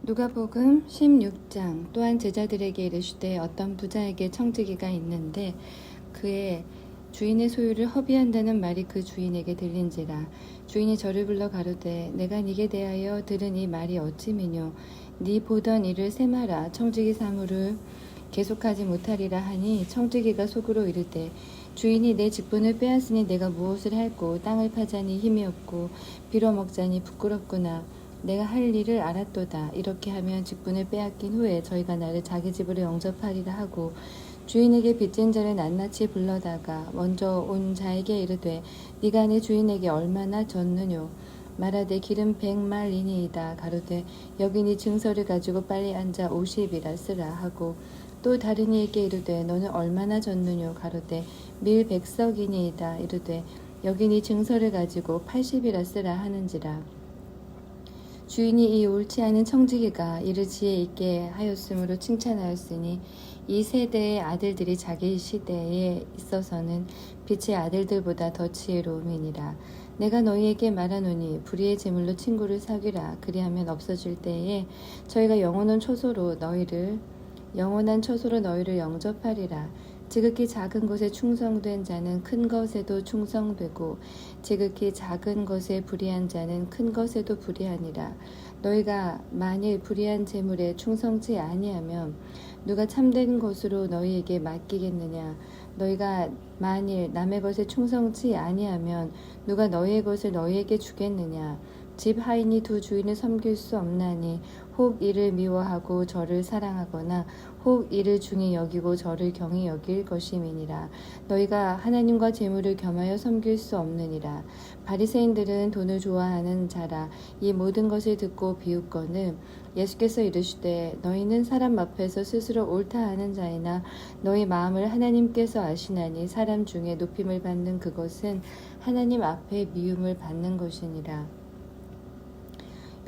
누가복음 16장. 또한 제자들에게 이르시되 어떤 부자에게 청지기가 있는데 그의 주인의 소유를 허비한다는 말이 그 주인에게 들린지라. 주인이 저를 불러 가로되 내가 네게 대하여 들은 이 말이 어찌미뇨. 네 보던 일을 세마라. 청지기 사물을 계속하지 못하리라 하니 청지기가 속으로 이르되 주인이 내 직분을 빼앗으니 내가 무엇을 할꼬. 땅을 파자니 힘이 없고 빌어먹자니 부끄럽구나. 내가 할 일을 알았도다. 이렇게 하면 직분을 빼앗긴 후에 저희가 나를 자기 집으로 영접하리라 하고 주인에게 빚진 자를 낱낱이 불러다가 먼저 온 자에게 이르되 네가 내 주인에게 얼마나 졌느뇨. 말하되 기름 100말이니이다. 가로되 여기 네 증서를 가지고 빨리 앉아 50이라 쓰라 하고 또 다른 이에게 이르되 너는 얼마나 졌느뇨. 가로되 밀 100석이니이다. 이르되 여기 네 증서를 가지고 80이라 쓰라 하는지라. 주인이 이 옳지 않은 청지기가 이를 지혜 있게 하였으므로 칭찬하였으니 이 세대의 아들들이 자기 시대에 있어서는 빛의 아들들보다 더 지혜로움이니라. 내가 너희에게 말하노니 불의의 제물로 친구를 사귀라. 그리하면 없어질 때에 저희가 영원한 처소로 너희를 영접하리라. 지극히 작은 것에 충성된 자는 큰 것에도 충성되고 지극히 작은 것에 불의한 자는 큰 것에도 불의하니라. 너희가 만일 불의한 재물에 충성치 아니하면 누가 참된 것으로 너희에게 맡기겠느냐. 너희가 만일 남의 것에 충성치 아니하면 누가 너희의 것을 너희에게 주겠느냐. 집 하인이 두 주인을 섬길 수 없나니 혹 이를 미워하고 저를 사랑하거나 혹 이를 중히 여기고 저를 경히 여길 것임이니라. 너희가 하나님과 재물을 겸하여 섬길 수 없느니라. 바리새인들은 돈을 좋아하는 자라. 이 모든 것을 듣고 비웃거늘 예수께서 이르시되 너희는 사람 앞에서 스스로 옳다 하는 자이나 너희 마음을 하나님께서 아시나니 사람 중에 높임을 받는 그것은 하나님 앞에 미움을 받는 것이니라.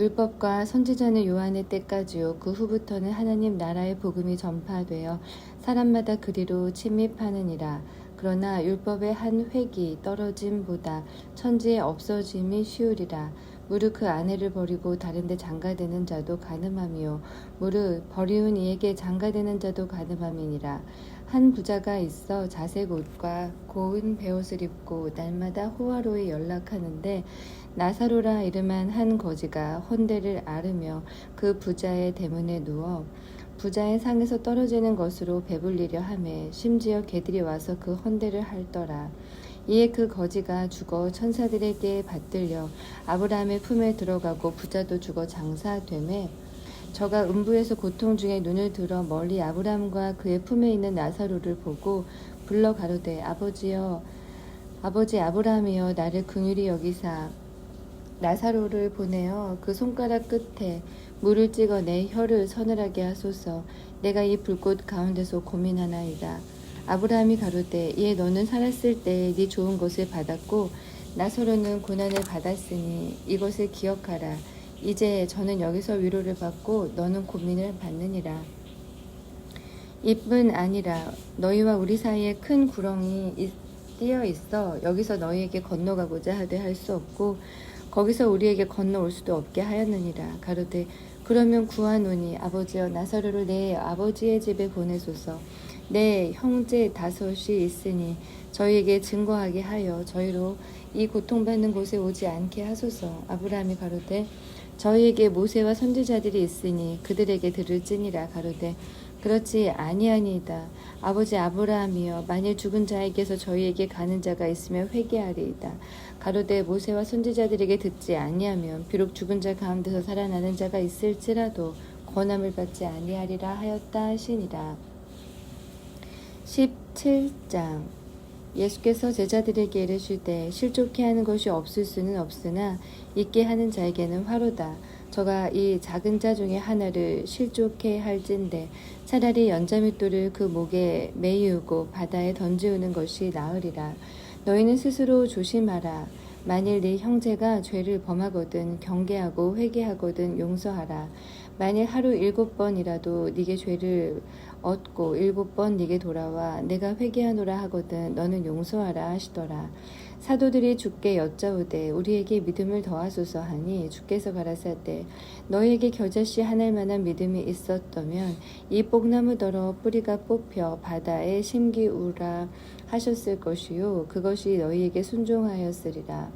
율법과 선지자는 요한의 때까지요. 그 후부터는 하나님 나라의 복음이 전파되어 사람마다 그리로 침입하느니라. 그러나 율법의 한 획이 떨어짐보다 천지의 없어짐이 쉬우리라. 무릇 그 아내를 버리고 다른 데 장가드는 자도 가늠함이요 무릇 버리운 이에게 장가드는 자도 가늠함이니라. 한 부자가 있어 자색 옷과 고운 베옷을 입고 날마다 호화로이 연락하는데 나사로라 이름한 한 거지가 헌대를 앓으며 그 부자의 대문에 누워 부자의 상에서 떨어지는 것으로 배불리려 하매 심지어 개들이 와서 그 헌대를 핥더라. 이에 그 거지가 죽어 천사들에게 받들려 아브라함의 품에 들어가고 부자도 죽어 장사되매 저가 음부에서 고통 중에 눈을 들어 멀리 아브라함과 그의 품에 있는 나사로를 보고 불러 가로되 아버지여 아버지 아브라함이여 나를 긍휼히 여기사 나사로를 보내어 그 손가락 끝에 물을 찍어 내 혀를 서늘하게 하소서. 내가 이 불꽃 가운데서 고민하나이다. 아브라함이 가로되 이에 너는 살았을 때 네 좋은 것을 받았고 나사로는 고난을 받았으니 이것을 기억하라. 이제 저는 여기서 위로를 받고 너는 고민을 받느니라. 이뿐 아니라 너희와 우리 사이에 큰 구렁이 띄어 있어 여기서 너희에게 건너가고자 하되 할 수 없고 거기서 우리에게 건너올 수도 없게 하였느니라. 가로되 그러면 구하노니 아버지여 나사로를 내 아버지의 집에 보내소서. 내 형제 5이 있으니 저희에게 증거하게 하여 저희로 이 고통받는 곳에 오지 않게 하소서. 아브라함이 가로되 저희에게 모세와 선지자들이 있으니 그들에게 들을지니라. 가로되 그렇지 아니하니이다. 아버지 아브라함이여 만일 죽은 자에게서 저희에게 가는 자가 있으면 회개하리이다. 가로되 모세와 선지자들에게 듣지 아니하면 비록 죽은 자 가운데서 살아나는 자가 있을지라도 권함을 받지 아니하리라 하였다 하시니라. 17장. 예수께서 제자들에게 이르시되 실족해 하는 것이 없을 수는 없으나 있게 하는 자에게는 화로다. 저가 이 작은 자 중에 하나를 실족해 할진대 차라리 연자맷돌을 그 목에 매이우고 바다에 던지우는 것이 나으리라. 너희는 스스로 조심하라. 만일 네 형제가 죄를 범하거든 경계하고 회개하거든 용서하라. 만일 하루 7번이라도 네게 죄를 얻고 7번 네게 돌아와 내가 회개하노라 하거든 너는 용서하라 하시더라. 사도들이 주께 여짜오되 우리에게 믿음을 더하소서 하니 주께서 가라사대 너희에게 겨자씨 하늘 만한 믿음이 있었다면 이 뽕나무더러 뿌리가 뽑혀 바다에 심기우라 하셨을 것이요 그것이 너희에게 순종하였으리라.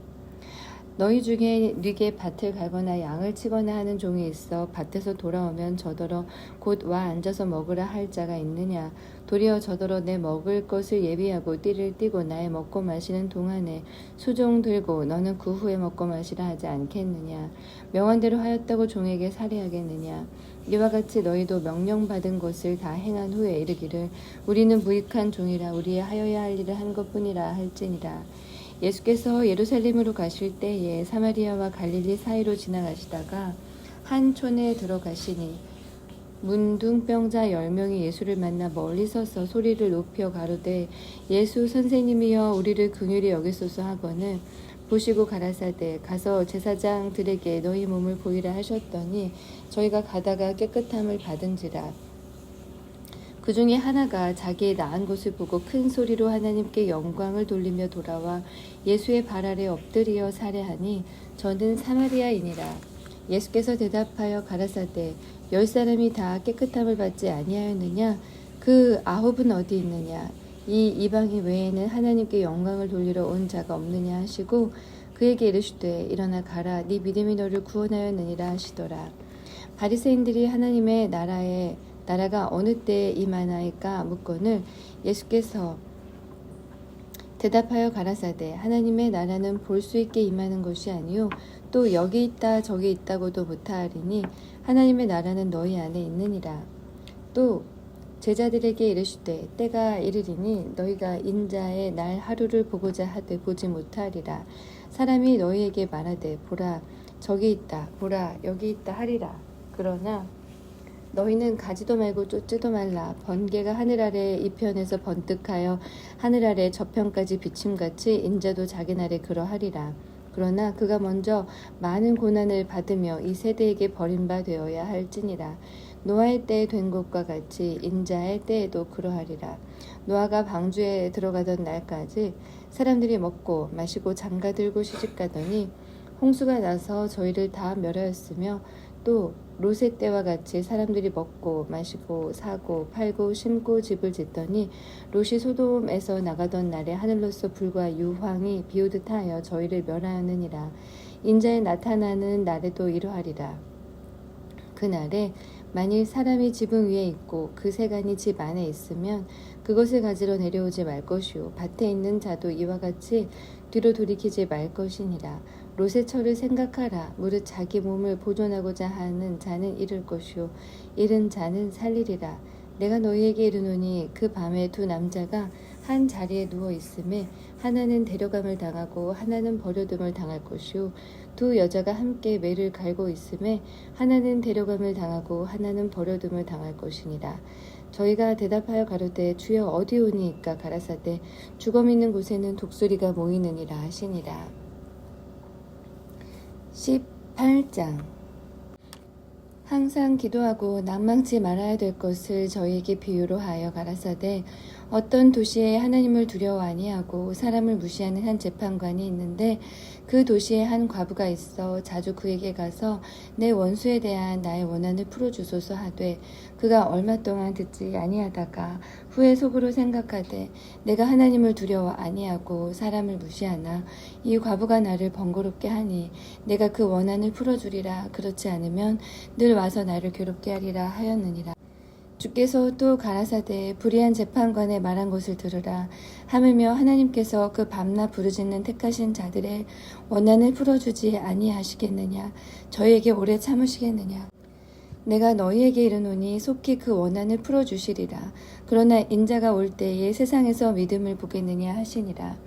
너희 중에 네게 밭을 갈거나 양을 치거나 하는 종이 있어 밭에서 돌아오면 저더러 곧 와 앉아서 먹으라 할 자가 있느냐. 도리어 저더러 내 먹을 것을 예비하고 띠를 띠고 나의 먹고 마시는 동안에 수종 들고 너는 그 후에 먹고 마시라 하지 않겠느냐. 명한대로 하였다고 종에게 살해하겠느냐. 이와 같이 너희도 명령받은 것을 다 행한 후에 이르기를 우리는 무익한 종이라 우리의 하여야 할 일을 한 것뿐이라 할지니라. 예수께서 예루살렘으로 가실 때에 사마리아와 갈릴리 사이로 지나가시다가 한 촌에 들어가시니 문둥병자 10명이 예수를 만나 멀리 서서 소리를 높여 가로되 예수 선생님이여 우리를 긍휼히 여기소서 하거늘 보시고 가라사대 가서 제사장들에게 너희 몸을 보이라 하셨더니 저희가 가다가 깨끗함을 받은지라. 그 중에 하나가 자기의 나은 곳을 보고 큰 소리로 하나님께 영광을 돌리며 돌아와 예수의 발 아래 엎드리어 살해하니 저는 사마리아인이라. 예수께서 대답하여 가라사대 10사람이 다 깨끗함을 받지 아니하였느냐? 그 9은 어디 있느냐? 이 이방인 외에는 하나님께 영광을 돌리러 온 자가 없느냐 하시고 그에게 이르시되 일어나 가라 네 믿음이 너를 구원하였느니라 하시더라. 바리새인들이 하나님의 나라가 어느 때에 임하나이까 묻거늘 예수께서 대답하여 가라사대 하나님의 나라는 볼 수 있게 임하는 것이 아니요 또 여기 있다 저기 있다고도 못하리니 하나님의 나라는 너희 안에 있느니라. 또 제자들에게 이르시되 때가 이르리니 너희가 인자의 날 하루를 보고자 하되 보지 못하리라. 사람이 너희에게 말하되 보라 저기 있다 보라 여기 있다 하리라. 그러나 너희는 가지도 말고 쫓지도 말라. 번개가 하늘 아래 이편에서 번뜩하여 하늘 아래 저편까지 비침같이 인자도 자기 날에 그러하리라. 그러나 그가 먼저 많은 고난을 받으며 이 세대에게 버림바 되어야 할지니라. 노아의 때에 된 것과 같이 인자의 때에도 그러하리라. 노아가 방주에 들어가던 날까지 사람들이 먹고 마시고 장가들고 시집가더니 홍수가 나서 저희를 다 멸하였으며 또 롯의 때와 같이 사람들이 먹고 마시고 사고 팔고 심고 집을 짓더니 롯이 소돔에서 나가던 날에 하늘로서 불과 유황이 비오듯 하여 저희를 멸하느니라. 인자에 나타나는 날에도 이러하리라. 그날에 만일 사람이 지붕 위에 있고 그 세간이 집 안에 있으면 그것을 가지러 내려오지 말 것이요 밭에 있는 자도 이와 같이 뒤로 돌이키지 말 것이니라. 롯의 처를 생각하라. 무릇 자기 몸을 보존하고자 하는 자는 잃을 것이요 잃은 자는 살리리라. 내가 너희에게 이르노니 그 밤에 두 남자가 한 자리에 누워 있음에 하나는 데려감을 당하고 하나는 버려둠을 당할 것이요 두 여자가 함께 매를 갈고 있음에 하나는 데려감을 당하고 하나는 버려둠을 당할 것이니라. 저희가 대답하여 가로되 주여 어디 오니이까 가라사대 주검 있는 곳에는 독수리가 모이느니라 하시니라. 18장 항상 기도하고 낭망치 말아야 될 것을 저희에게 비유로 하여 가라사대 어떤 도시에 하나님을 두려워 아니하고 사람을 무시하는 한 재판관이 있는데 그 도시에 한 과부가 있어 자주 그에게 가서 내 원수에 대한 나의 원한을 풀어주소서 하되 그가 얼마 동안 듣지 아니하다가 후에 속으로 생각하되 내가 하나님을 두려워 아니하고 사람을 무시하나 이 과부가 나를 번거롭게 하니 내가 그 원한을 풀어주리라. 그렇지 않으면 늘 와서 나를 괴롭게 하리라 하였느니라. 주께서 또 가라사대 불의한 재판관의 말한 것을 들으라. 하물며 하나님께서 그 밤낮 부르짖는 택하신 자들의 원한을 풀어주지 아니하시겠느냐. 저희에게 오래 참으시겠느냐. 내가 너희에게 이르노니 속히 그 원한을 풀어주시리라. 그러나 인자가 올 때에 세상에서 믿음을 보겠느냐 하시니라.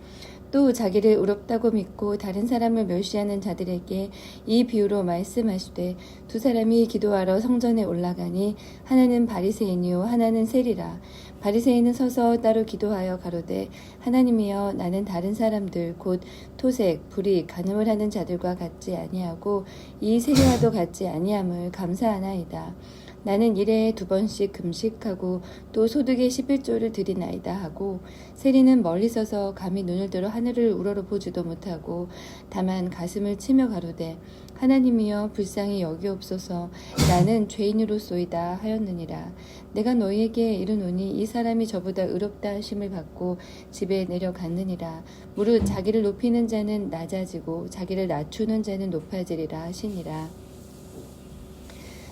또 자기를 의롭다고 믿고 다른 사람을 멸시하는 자들에게 이 비유로 말씀하시되 두 사람이 기도하러 성전에 올라가니 하나는 바리새인이요 하나는 세리라. 바리새인은 서서 따로 기도하여 가로되 하나님이여 나는 다른 사람들 곧 토색, 불이, 간음을 하는 자들과 같지 아니하고 이 세리와도 같지 아니함을 감사하나이다. 나는 일에 2번씩 금식하고 또 소득의 11조를 드리나이다 하고 세리는 멀리 서서 감히 눈을 들어 하늘을 우러러 보지도 못하고 다만 가슴을 치며 가로되 하나님이여 불쌍히 여기옵소서 나는 죄인으로소이다 하였느니라. 내가 너희에게 이르노니 이 사람이 저보다 의롭다 하심을 받고 집에 내려갔느니라. 무릇 자기를 높이는 자는 낮아지고 자기를 낮추는 자는 높아지리라 하시니라.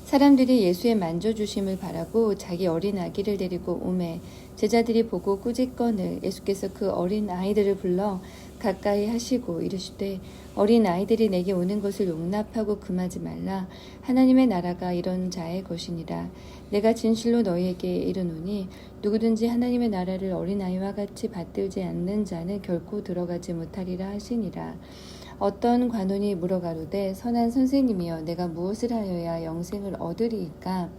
사람들이 예수의 만져주심을 바라고 자기 어린 아기를 데리고 오매 제자들이 보고 꾸짖거늘 예수께서 그 어린 아이들을 불러 가까이 하시고 이르시되 어린 아이들이 내게 오는 것을 용납하고 금하지 말라. 하나님의 나라가 이런 자의 것이니라. 내가 진실로 너희에게 이르노니 누구든지 하나님의 나라를 어린아이와 같이 받들지 않는 자는 결코 들어가지 못하리라 하시니라. 어떤 관원이 물어가로되 선한 선생님이여 내가 무엇을 하여야 영생을 얻으리이까?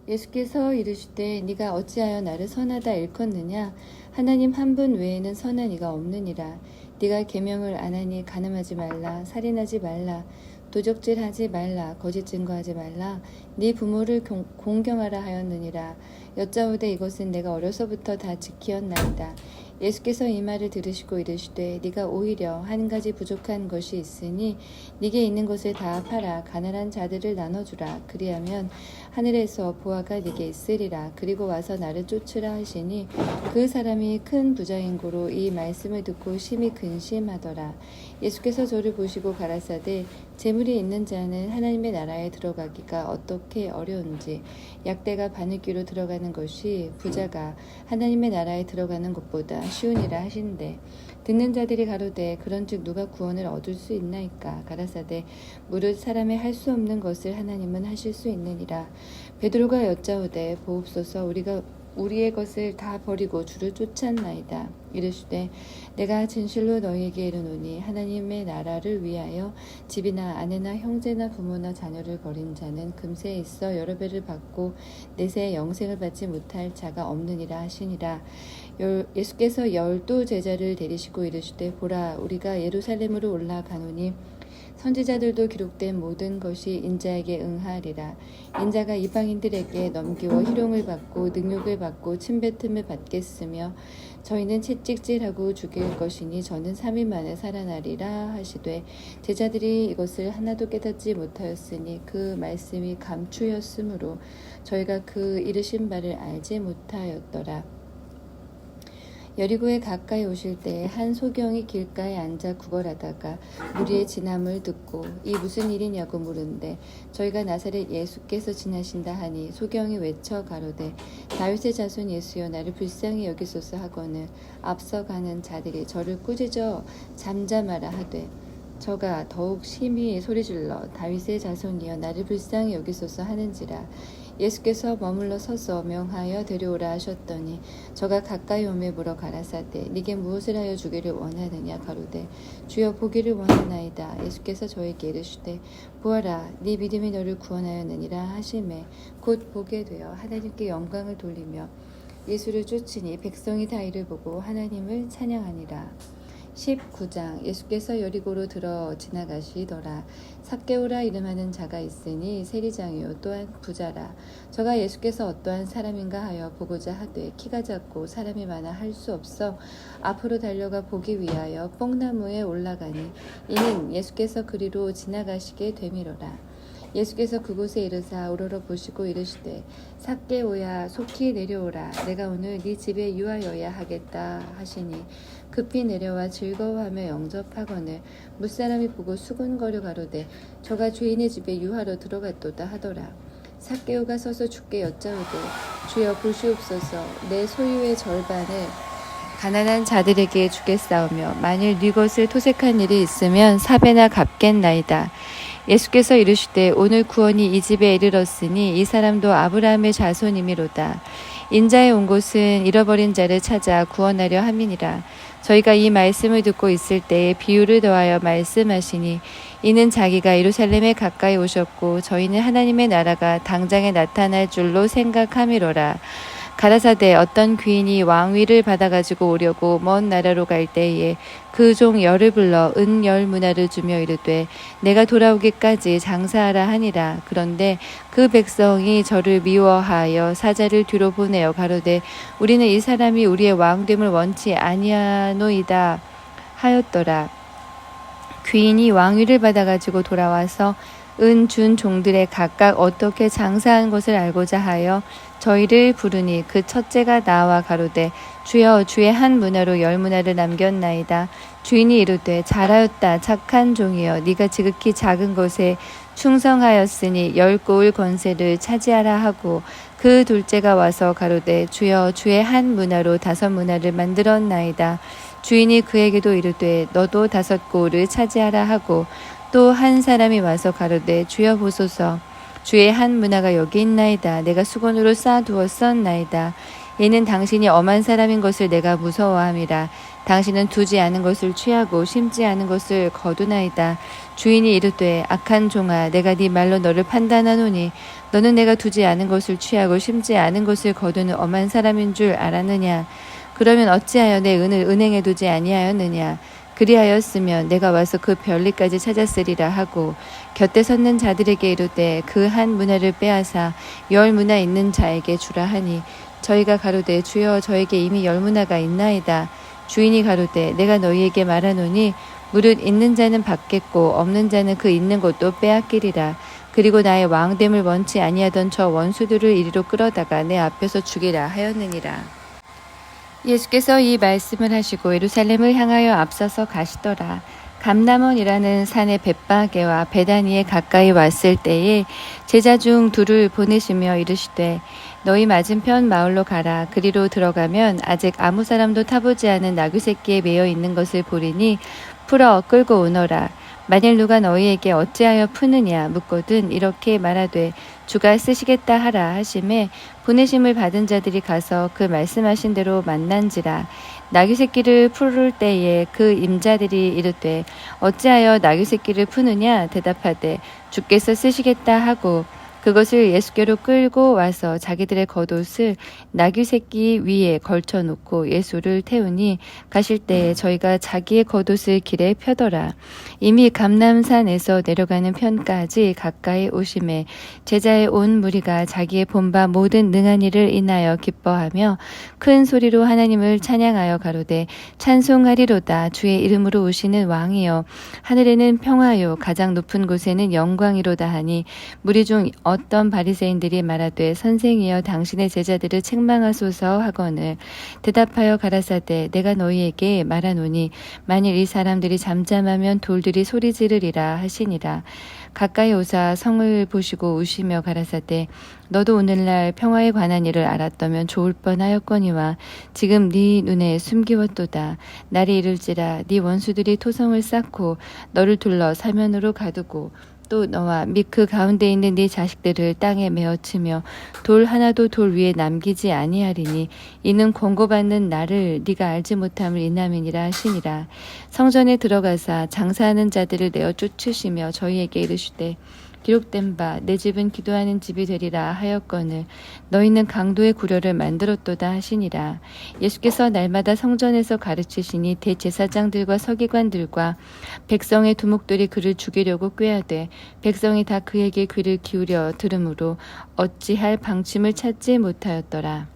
예수께서 이르시되 네가 어찌하여 나를 선하다 일컫느냐? 하나님 한 분 외에는 선한 이가 없느니라. 네가 계명을 안 하니 간음하지 말라, 살인하지 말라, 도적질하지 말라, 거짓 증거하지 말라, 네 부모를 공경하라 하였느니라. 여짜오되 이것은 내가 어려서부터 다 지키었나이다. 예수께서 이 말을 들으시고 이르시되 네가 오히려 한 가지 부족한 것이 있으니 네게 있는 것을 다 팔아 가난한 자들을 나눠주라. 그리하면 하늘에서 보화가 네게 있으리라. 그리고 와서 나를 쫓으라 하시니 그 사람이 큰 부자인 고로 이 말씀을 듣고 심히 근심하더라. 예수께서 저를 보시고 가라사대 재물이 있는 자는 하나님의 나라에 들어가기가 어떻게 어려운지 약대가 바느귀로 들어가는 것이 부자가 하나님의 나라에 들어가는 것보다 쉬우니라 하신대. 듣는 자들이 가로되 그런즉 누가 구원을 얻을 수 있나이까? 가라사대 무릇 사람의 할 수 없는 것을 하나님은 하실 수 있느니라. 베드로가 여짜오되 보옵소서 우리가 우리의 것을 다 버리고 주를 쫓았나이다. 이르시되 내가 진실로 너희에게 이르노니 하나님의 나라를 위하여 집이나 아내나 형제나 부모나 자녀를 버린 자는 금세 있어 여러 배를 받고 내세 영생을 받지 못할 자가 없느니라 하시니라. 예수께서 12 제자를 데리시고 이르시되 보라 우리가 예루살렘으로 올라가노니 선지자들도 기록된 모든 것이 인자에게 응하리라. 인자가 이방인들에게 넘기워 희롱을 받고 능욕을 받고 침뱉음을 받겠으며 저희는 채찍질하고 죽일 것이니 저는 3일 만에 살아나리라 하시되 제자들이 이것을 하나도 깨닫지 못하였으니 그 말씀이 감추였으므로 저희가 그 이르신 바를 알지 못하였더라. 여리고에 가까이 오실 때에 한 소경이 길가에 앉아 구걸하다가 무리의 지남을 듣고 이 무슨 일이냐고 물은데 저희가 나사렛 예수께서 지나신다 하니 소경이 외쳐 가로되 다윗의 자손 예수여 나를 불쌍히 여기소서 하거늘 앞서가는 자들이 저를 꾸짖어 잠잠하라 하되 저가 더욱 심히 소리질러 다윗의 자손이여 나를 불쌍히 여기소서 하는지라. 예수께서 머물러 서서 명하여 데려오라 하셨더니 저가 가까이 오매 물어 가라사대 네게 무엇을 하여 주기를 원하느냐? 가로되 주여 보기를 원하나이다. 예수께서 저에게 이르시되 보아라 네 믿음이 너를 구원하였느니라 하시매 곧 보게 되어 하나님께 영광을 돌리며 예수를 쫓으니 백성이 다 이를 보고 하나님을 찬양하니라. 19장 예수께서 여리고로 들어 지나가시더라. 삭개오라 이름하는 자가 있으니 세리장이요 또한 부자라. 저가 예수께서 어떠한 사람인가 하여 보고자 하되 키가 작고 사람이 많아 할 수 없어 앞으로 달려가 보기 위하여 뽕나무에 올라가니 이는 예수께서 그리로 지나가시게 되미로라. 예수께서 그곳에 이르사 우러러 보시고 이르시되 삭개오야 속히 내려오라. 내가 오늘 네 집에 유하여야 하겠다 하시니 급히 내려와 즐거워하며 영접하거늘 무사람이 보고 수군거려 가로되 저가 죄인의 집에 유하러 들어갔도다 하더라. 삭개오가 서서 주께 여짜오되 주여 보시옵소서 내 소유의 절반을 가난한 자들에게 주겠사오며 만일 네 것을 토색한 일이 있으면 4배나 갚겠나이다. 예수께서 이르시되 오늘 구원이 이 집에 이르렀으니 이 사람도 아브라함의 자손이미로다. 인자에 온 곳은 잃어버린 자를 찾아 구원하려 함이니라. 저희가 이 말씀을 듣고 있을 때에 비유를 더하여 말씀하시니 이는 자기가 예루살렘에 가까이 오셨고 저희는 하나님의 나라가 당장에 나타날 줄로 생각함이로라. 가라사대 어떤 귀인이 왕위를 받아가지고 오려고 먼 나라로 갈 때에 그 종 열을 불러 은 10문화를 주며 이르되 내가 돌아오기까지 장사하라 하니라. 그런데 그 백성이 저를 미워하여 사자를 뒤로 보내어 가로되 우리는 이 사람이 우리의 왕됨을 원치 아니하노이다 하였더라. 귀인이 왕위를 받아가지고 돌아와서 은 준 종들의 각각 어떻게 장사한 것을 알고자 하여 저희를 부르니 그 첫째가 나와 가로되 주여 주의 한 문화로 10문화를 남겼나이다. 주인이 이르되 잘하였다 착한 종이여 네가 지극히 작은 것에 충성하였으니 10고을 권세를 차지하라 하고 그 둘째가 와서 가로되 주여 주의 한 문화로 5문화를 만들었나이다. 주인이 그에게도 이르되 너도 5고을을 차지하라 하고 또 한 사람이 와서 가로되 주여 보소서 주의 한 문화가 여기 있나이다. 내가 수건으로 쌓아두었었나이다. 얘는 당신이 엄한 사람인 것을 내가 무서워함이라. 당신은 두지 않은 것을 취하고 심지 않은 것을 거두나이다. 주인이 이르되 악한 종아 내가 네 말로 너를 판단하노니 너는 내가 두지 않은 것을 취하고 심지 않은 것을 거두는 엄한 사람인 줄 알았느냐. 그러면 어찌하여 내 은을 은행에 두지 아니하였느냐. 그리하였으면 내가 와서 그 별리까지 찾았으리라 하고 곁에 섰는 자들에게 이르되 그 한 문화를 빼앗아 10문화 있는 자에게 주라 하니 저희가 가로되 주여 저에게 이미 10문화가 있나이다. 주인이 가로되 내가 너희에게 말하노니 무릇 있는 자는 받겠고 없는 자는 그 있는 것도 빼앗기리라. 그리고 나의 왕됨을 원치 아니하던 저 원수들을 이리로 끌어다가 내 앞에서 죽이라 하였느니라. 예수께서 이 말씀을 하시고 예루살렘을 향하여 앞서서 가시더라. 감람원이라는 산의 벳바게와 베다니에 가까이 왔을 때에 제자 중 둘을 보내시며 이르시되 너희 맞은편 마을로 가라. 그리로 들어가면 아직 아무 사람도 타보지 않은 나귀 새끼에 매여 있는 것을 보리니 풀어 끌고 오너라. 만일 누가 너희에게 어찌하여 푸느냐 묻거든 이렇게 말하되 주가 쓰시겠다 하라 하심에 보내심을 받은 자들이 가서 그 말씀하신 대로 만난지라. 나귀 새끼를 풀을 때에 그 임자들이 이르되 어찌하여 나귀 새끼를 푸느냐 대답하되 주께서 쓰시겠다 하고 그것을 예수께로 끌고 와서 자기들의 겉옷을 나귀 새끼 위에 걸쳐 놓고 예수를 태우니 가실 때에 저희가 자기의 겉옷을 길에 펴더라. 이미 감람산에서 내려가는 편까지 가까이 오심에 제자의 온 무리가 자기의 본바 모든 능한 일을 인하여 기뻐하며 큰 소리로 하나님을 찬양하여 가로되 찬송하리로다. 주의 이름으로 오시는 왕이여 하늘에는 평화요 가장 높은 곳에는 영광이로다 하니 무리 중 어떤 바리새인들이 말하되 선생이여 당신의 제자들을 책망하소서 하거늘 대답하여 가라사대 내가 너희에게 말하노니 만일 이 사람들이 잠잠하면 돌들이 소리 지르리라 하시니라. 가까이 오사 성을 보시고 우시며 가라사대 너도 오늘날 평화에 관한 일을 알았다면 좋을 뻔하였거니와 지금 네 눈에 숨기웠도다. 날이 이를지라 네 원수들이 토성을 쌓고 너를 둘러 사면으로 가두고 또 너와 및 그 가운데 있는 네 자식들을 땅에 메어치며 돌 하나도 돌 위에 남기지 아니하리니 이는 권고받는 나를 네가 알지 못함을 인함이니라 하시니라. 성전에 들어가사 장사하는 자들을 내어 쫓으시며 저희에게 이르시되 기록된 바 내 집은 기도하는 집이 되리라 하였거늘 너희는 강도의 구려를 만들었도다 하시니라. 예수께서 날마다 성전에서 가르치시니 대제사장들과 서기관들과 백성의 두목들이 그를 죽이려고 꾀하되 백성이 다 그에게 귀를 기울여 들으므로 어찌할 방침을 찾지 못하였더라.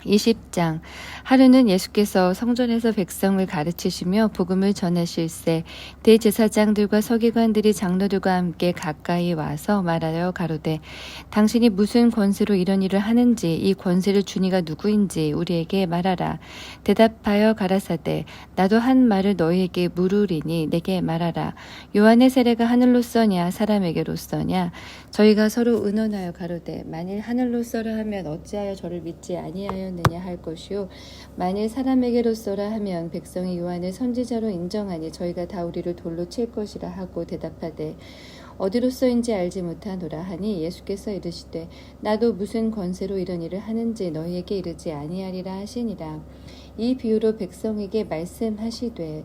20장 하루는 예수께서 성전에서 백성을 가르치시며 복음을 전하실세 대제사장들과 서기관들이 장로들과 함께 가까이 와서 말하여 가로되 당신이 무슨 권세로 이런 일을 하는지 이 권세를 주니가 누구인지 우리에게 말하라. 대답하여 가라사대 나도 한 말을 너희에게 물으리니 내게 말하라. 요한의 세례가 하늘로서냐 사람에게로서냐. 저희가 서로 의논하여 가로되 만일 하늘로서라 하면 어찌하여 저를 믿지 아니하였느냐 할 것이요 만일 사람에게로서라 하면 백성이 요한을 선지자로 인정하니 저희가 다 우리를 돌로 칠 것이라 하고 대답하되 어디로서인지 알지 못하노라 하니 예수께서 이르시되 나도 무슨 권세로 이런 일을 하는지 너희에게 이르지 아니하리라 하시니라. 이 비유로 백성에게 말씀하시되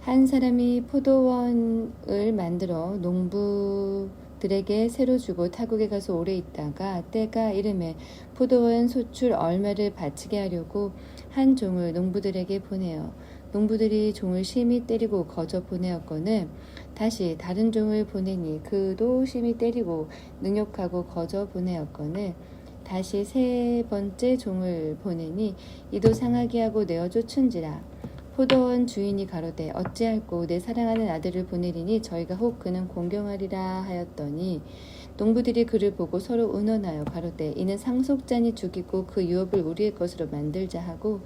한 사람이 포도원을 만들어 농부 들에게 새로 주고 타국에 가서 오래 있다가 때가 이름에 포도원 소출 얼마를 바치게 하려고 한 종을 농부들에게 보내어 농부들이 종을 심히 때리고 거저 보내었거늘 다시 다른 종을 보내니 그도 심히 때리고 능욕하고 거저 보내었거늘 다시 세 번째 종을 보내니 이도 상하게 하고 내어 쫓은지라. 포도원 주인이 가로되 어찌할꼬 내 사랑하는 아들을 보내리니 저희가 혹 그는 공경하리라 하였더니 농부들이 그를 보고 서로 의논하여 가로되 이는 상속자니 죽이고 그 유업을 우리의 것으로 만들자 하고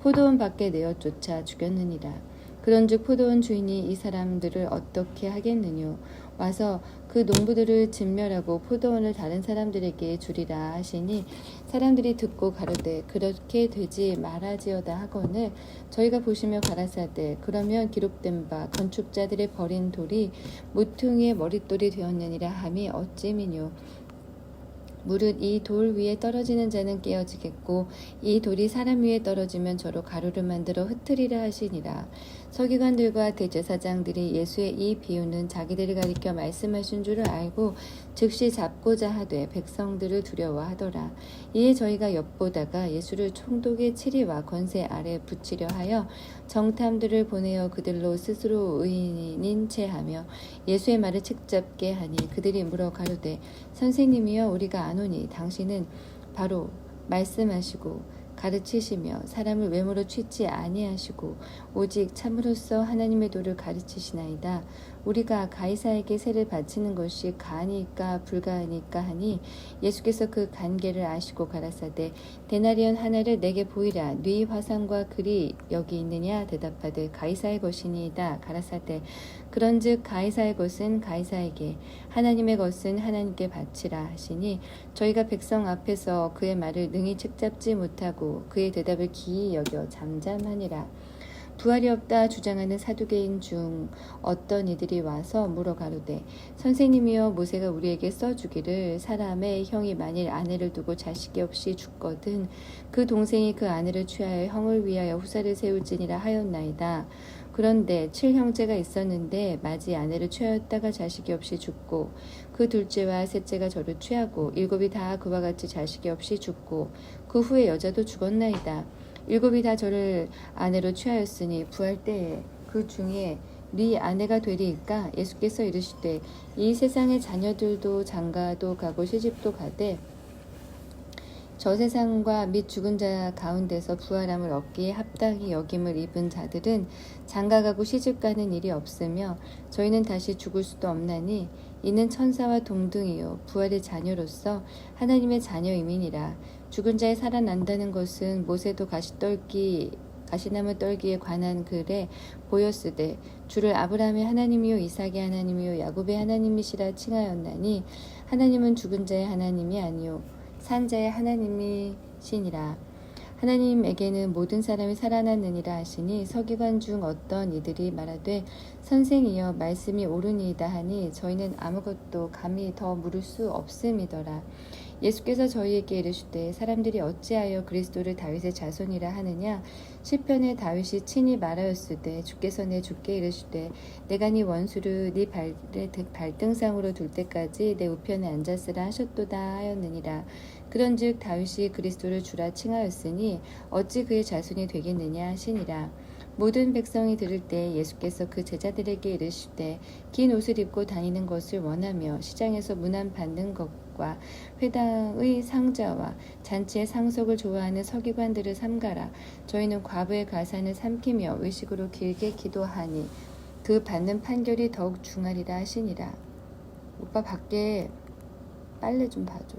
포도원 밖에 내어 쫓아 죽였느니라. 그런즉 포도원 주인이 이 사람들을 어떻게 하겠느뇨? 와서 그 농부들을 진멸하고 포도원을 다른 사람들에게 주리라 하시니 사람들이 듣고 가로되 그렇게 되지 말아지어다 하거늘 저희가 보시며 가라사대 그러면 기록된 바 건축자들의 버린 돌이 모퉁이의 머릿돌이 되었느니라 함이 어찌미뇨? 무릇 이 돌 위에 떨어지는 자는 깨어지겠고 이 돌이 사람 위에 떨어지면 저로 가루를 만들어 흩으리라 하시니라. 서기관들과 대제사장들이 예수의 이 비유는 자기들을 가리켜 말씀하신 줄을 알고 즉시 잡고자 하되 백성들을 두려워하더라. 이에 저희가 엿보다가 예수를 총독의 치리와 권세 아래 붙이려 하여 정탐들을 보내어 그들로 스스로 의인인 채 하며 예수의 말을 책잡게 하니 그들이 물어 가로되 선생님이여 우리가 아노니 당신은 바로 말씀하시고 가르치시며 사람을 외모로 취치 아니하시고 오직 참으로써 하나님의 도를 가르치시나이다. 우리가 가이사에게 세를 바치는 것이 가하니까 불가하니까 하니 예수께서 그 관계를 아시고 가라사대 데나리온 하나를 내게 보이라. 네 화상과 글이 여기 있느냐? 대답하되 가이사의 것이니이다. 가라사대 그런즉 가이사의 것은 가이사에게 하나님의 것은 하나님께 바치라 하시니 저희가 백성 앞에서 그의 말을 능히 책잡지 못하고 그의 대답을 기이 여겨 잠잠하니라. 부활이 없다 주장하는 사두개인 중 어떤 이들이 와서 물어 가로되 선생님이여 모세가 우리에게 써주기를 사람의 형이 만일 아내를 두고 자식이 없이 죽거든 그 동생이 그 아내를 취하여 형을 위하여 후사를 세울지니라 하였나이다. 그런데 7형제가 있었는데 마지 아내를 취하였다가 자식이 없이 죽고 그 둘째와 셋째가 저를 취하고 7이 다 그와 같이 자식이 없이 죽고 그 후에 여자도 죽었나이다. 7이 다 저를 아내로 취하였으니 부활 때에 그 중에 네 아내가 되리이까? 예수께서 이르시되 이 세상의 자녀들도 장가도 가고 시집도 가되 저 세상과 및 죽은 자 가운데서 부활함을 얻기에 합당히 여김을 입은 자들은 장가가고 시집가는 일이 없으며 저희는 다시 죽을 수도 없나니 이는 천사와 동등이요 부활의 자녀로서 하나님의 자녀임이니라. 죽은 자의 살아난다는 것은 모세도 가시나무 떨기에 관한 글에 보였으되 주를 아브라함의 하나님이요 이삭의 하나님이요 야곱의 하나님이시라 칭하였나니 하나님은 죽은 자의 하나님이 아니요 산 자의 하나님이시니라. 하나님에게는 모든 사람이 살아났느니라 하시니 서기관 중 어떤 이들이 말하되 선생이여 말씀이 옳으니이다 하니 저희는 아무것도 감히 더 물을 수 없음이더라. 예수께서 저희에게 이르시되 사람들이 어찌하여 그리스도를 다윗의 자손이라 하느냐? 시편에 다윗이 친히 말하였으되 주께서 내 주께 이르시되 내가 네 원수를 네 발등상으로 둘 때까지 내 우편에 앉았으라 하셨도다 하였느니라. 그런즉 다윗이 그리스도를 주라 칭하였으니 어찌 그의 자손이 되겠느냐 하시니라. 모든 백성이 들을 때 예수께서 그 제자들에게 이르시되 긴 옷을 입고 다니는 것을 원하며 시장에서 문안 받는 것과 회당의 상자와 잔치의 상속을 좋아하는 서기관들을 삼가라. 저희는 과부의 가산을 삼키며 의식으로 길게 기도하니 그 받는 판결이 더욱 중하리라 하시니라. 오빠 밖에 빨래 좀 봐줘.